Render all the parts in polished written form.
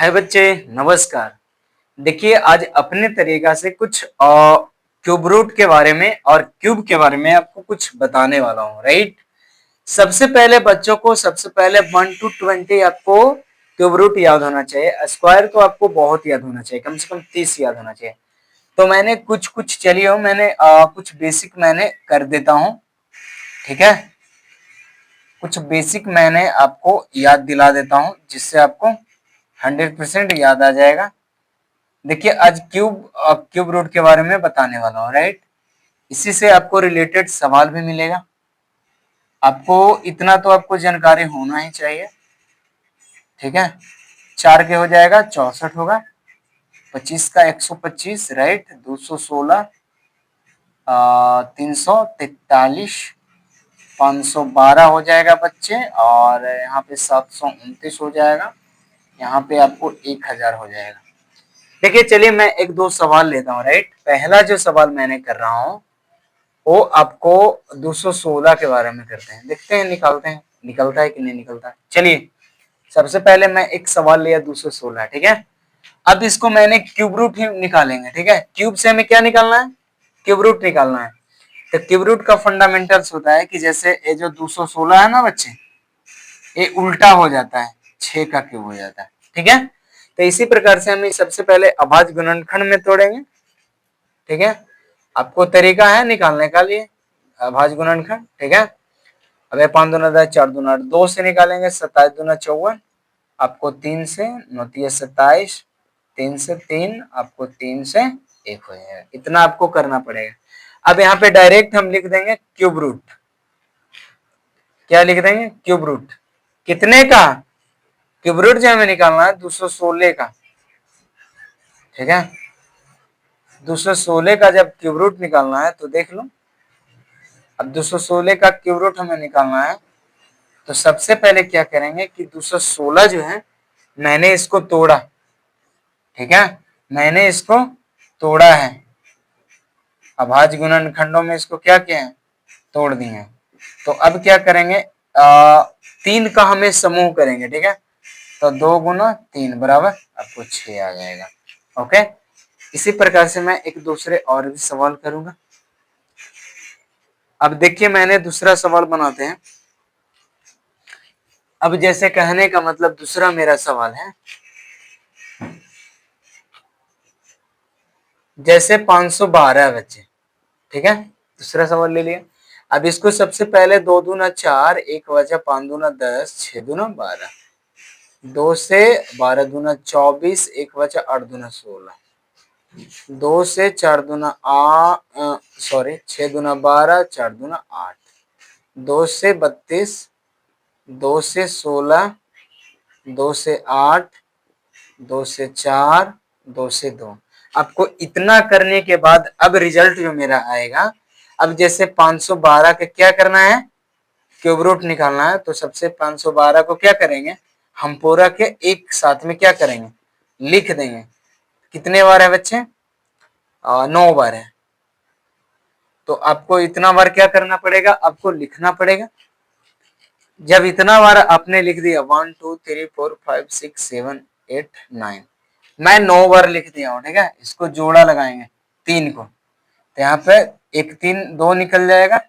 हाय बच्चे, नमस्कार। देखिए आज अपने तरीका से कुछ क्यूब रूट के बारे में और क्यूब के बारे में आपको कुछ बताने वाला हूँ, राइट। सबसे पहले बच्चों को सबसे पहले 1 to 20 आपको क्यूब रूट याद होना चाहिए। स्क्वायर तो आपको बहुत याद होना चाहिए, कम से कम 30 याद होना चाहिए। तो मैंने कुछ कुछ चलिए मैंने कुछ बेसिक मैंने कर देता हूँ, ठीक है। कुछ बेसिक मैंने आपको याद दिला देता हूँ जिससे आपको 100% याद आ जाएगा। देखिए आज क्यूब रूट के बारे में बताने वाला हूँ, राइट। इसी से आपको रिलेटेड सवाल भी मिलेगा। आपको इतना तो आपको जानकारी होना ही चाहिए, ठीक है। 4 के हो जाएगा 64 होगा, 25 का 125, राइट। 216, 343, 512 हो जाएगा बच्चे, और यहाँ पे 729 हो जाएगा। यहाँ पे आपको 1000 हो जाएगा। देखिए चलिए मैं एक दो सवाल लेता हूँ, राइट। पहला जो सवाल मैंने कर रहा हूँ वो आपको 216 के बारे में करते हैं, देखते हैं निकालते हैं निकलता है कि नहीं निकलता है। चलिए सबसे पहले मैं एक सवाल लिया 216, ठीक है। अब इसको मैंने क्यूब रूट ही निकालेंगे, ठीक है। क्यूब से हमें क्या निकालना है? क्यूब रूट निकालना है। तो क्यूब रूट का फंडामेंटल्स होता है कि जैसे ये जो 216 है ना बच्चे, ये उल्टा हो जाता है, 6 का क्यूब हो जाता है, ठीक है। तो इसी प्रकार से हम सबसे पहले अभाज्य गुणनखंड में तोड़ेंगे, ठीक है। आपको तरीका है निकालने का लिए अभाज्य गुणनखंड, ठीक है। अब 5 दूना 10, 4 दूना 8, 2 से निकालेंगे 27 दूना 54, आपको 3 से 9 27, 3 से 3, आपको 3 से 1 हो जाएगा। इतना आपको करना पड़ेगा। अब यहाँ पे डायरेक्ट हम लिख देंगे क्यूब रूट। क्या लिख देंगे? Cube root. कितने का? क्यूब रूट जो हमें निकालना है 216 का, ठीक है। 216 का जब क्यूब रूट निकालना है तो देख लो। अब 216 का क्यूब रूट हमें निकालना है तो सबसे पहले क्या करेंगे कि 216 जो है मैंने इसको तोड़ा, ठीक है। मैंने इसको तोड़ा है, अभाज्य गुणनखंडों में इसको क्या किया है? तोड़ दिए हैं। तो अब क्या करेंगे? 3 का हमें समूह करेंगे, ठीक है। तो 2 गुना 3 बराबर आपको 6 आ जाएगा, ओके। इसी प्रकार से मैं एक दूसरे और भी सवाल करूंगा। अब देखिए मैंने दूसरा सवाल बनाते हैं। अब जैसे कहने का मतलब दूसरा मेरा सवाल है, जैसे 512 बच्चे, ठीक है। दूसरा सवाल ले लिया। अब इसको सबसे पहले 2 दूना 4, 1 बचा 5 दूना 10, 6 दूना 12, 2 से 12 दूना 24, 1 बचा 8 दूना 16, 2 से 4 दूना 6 दूना 12, 4 दूना 8, 2 से 32, 2 से 16, 2 से 8, 2 से 4, 2 से 2। आपको इतना करने के बाद अब रिजल्ट जो मेरा आएगा, अब जैसे 512 का क्या करना है? क्यूब रूट निकालना है। तो सबसे 512 को क्या करेंगे? हम पूरा के एक साथ में क्या करेंगे? लिख देंगे। कितने बार है बच्चे? 9 बार है। तो आपको इतना बार क्या करना पड़ेगा? आपको लिखना पड़ेगा। जब इतना बार आपने लिख दिया 1 2 3 4 5 6 7 8 9, मैं 9 बार लिख दिया हूँ, ठीक है। इसको जोड़ा लगाएंगे 3 को, तो यहाँ पे एक 3 2 निकल जाएगा,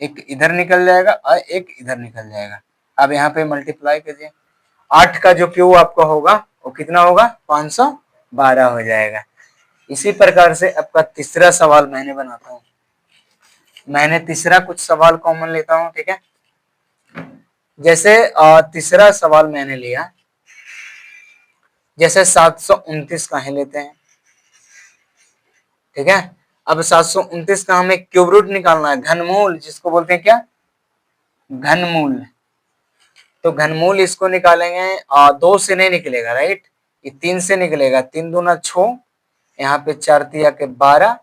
एक इधर निकल जाएगा और एक इधर निकल जाएगा। अब यहाँ पे मल्टीप्लाई कीजिए, 8 का जो क्यू आपका होगा वो कितना होगा? 512 हो जाएगा। इसी प्रकार से आपका तीसरा सवाल मैंने बनाता हूँ। मैंने तीसरा कुछ सवाल कॉमन लेता हूँ, ठीक है। जैसे तीसरा सवाल मैंने लिया, जैसे 729 का ही लेते हैं, ठीक है। अब 729 का हमें क्यूब रूट निकालना है, घनमूल जिसको बोलते हैं क्या? घनमूल। तो घनमूल इसको निकालेंगे, 2 से नहीं निकलेगा, राइट। ये 3 से निकलेगा। 3 दूना 6, यहाँ पे 4 तिया के 12,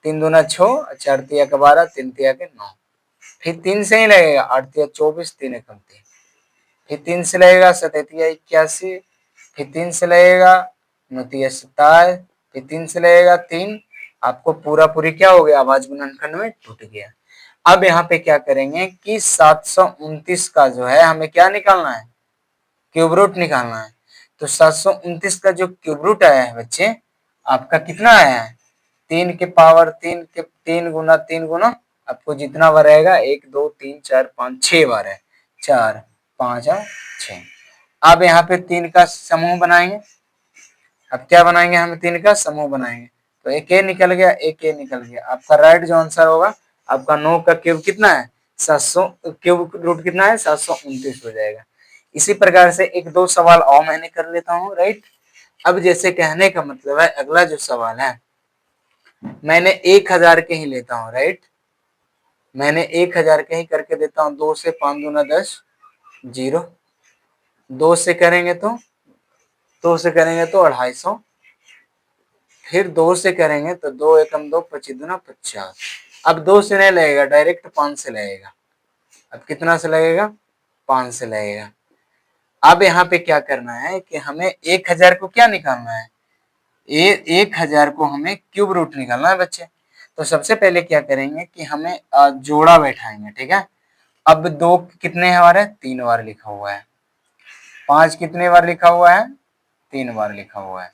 3 दूना 6, 4 तिया के 12, 3 तिया के 9। फिर 3 से ही लगेगा, 8 तिया 24, 3 एकम 3। फिर 3 से लगेगा 7 तिया 81, फिर 3 से लगेगा 9 तिया 27, फिर 3 से लगेगा 3। आपको पूरा पूरी क्या हो गया? अभाज्य गुणनखंड में टूट गया। अब यहाँ पे क्या करेंगे कि 729 का जो है हमें क्या निकालना है? क्यूब रूट निकालना है। तो 729 का जो क्यूब रूट आया है बच्चे आपका कितना आया है, 3 के 3 गुना आपको जितना बार आएगा 1 2 3 4 5 6 बार है, 4 5 और 6। अब यहाँ पे 3 का समूह बनाएंगे। अब क्या बनाएंगे, हम 3 का समूह बनाएंगे। तो एक ए निकल गया, एक ए निकल गया। आपका राइट जो आंसर होगा आपका 9 का क्यूब कितना है 700, क्यूब रूट कितना है 729 हो जाएगा। इसी प्रकार से एक दो सवाल और मैंने कर लेता हूँ, राइट। अब जैसे कहने का मतलब है अगला जो सवाल है मैंने 1000 के ही लेता हूँ, राइट। मैंने 1000 के ही करके देता हूँ। 2 से 5 दूना 10, 0। 2 से करेंगे तो 250, फिर 2 से करेंगे तो 2 एकम 2 25 दूना 50। अब 2 से नहीं लगेगा, डायरेक्ट 5 से लगेगा। अब कितना से लगेगा, 5 से लगेगा। अब यहाँ पे क्या करना है कि हमें 1000 को क्या निकालना है, 1000 को हमें क्यूब रूट निकालना है बच्चे। तो सबसे पहले क्या करेंगे कि हमें जोड़ा बैठाएंगे, ठीक है। अब 2 कितने बार है, 3 बार लिखा हुआ है। 5 कितने बार लिखा हुआ है, 3 बार लिखा हुआ है।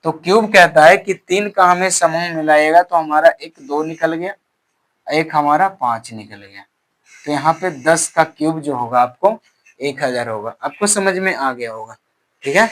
तो क्यूब कहता है कि 3 का हमें समूह मिलाएगा तो हमारा एक 2 निकल गया, एक हमारा 5 निकल गया। तो यहाँ पे 10 का क्यूब जो होगा आपको 1000 होगा। आपको समझ में आ गया होगा, ठीक है।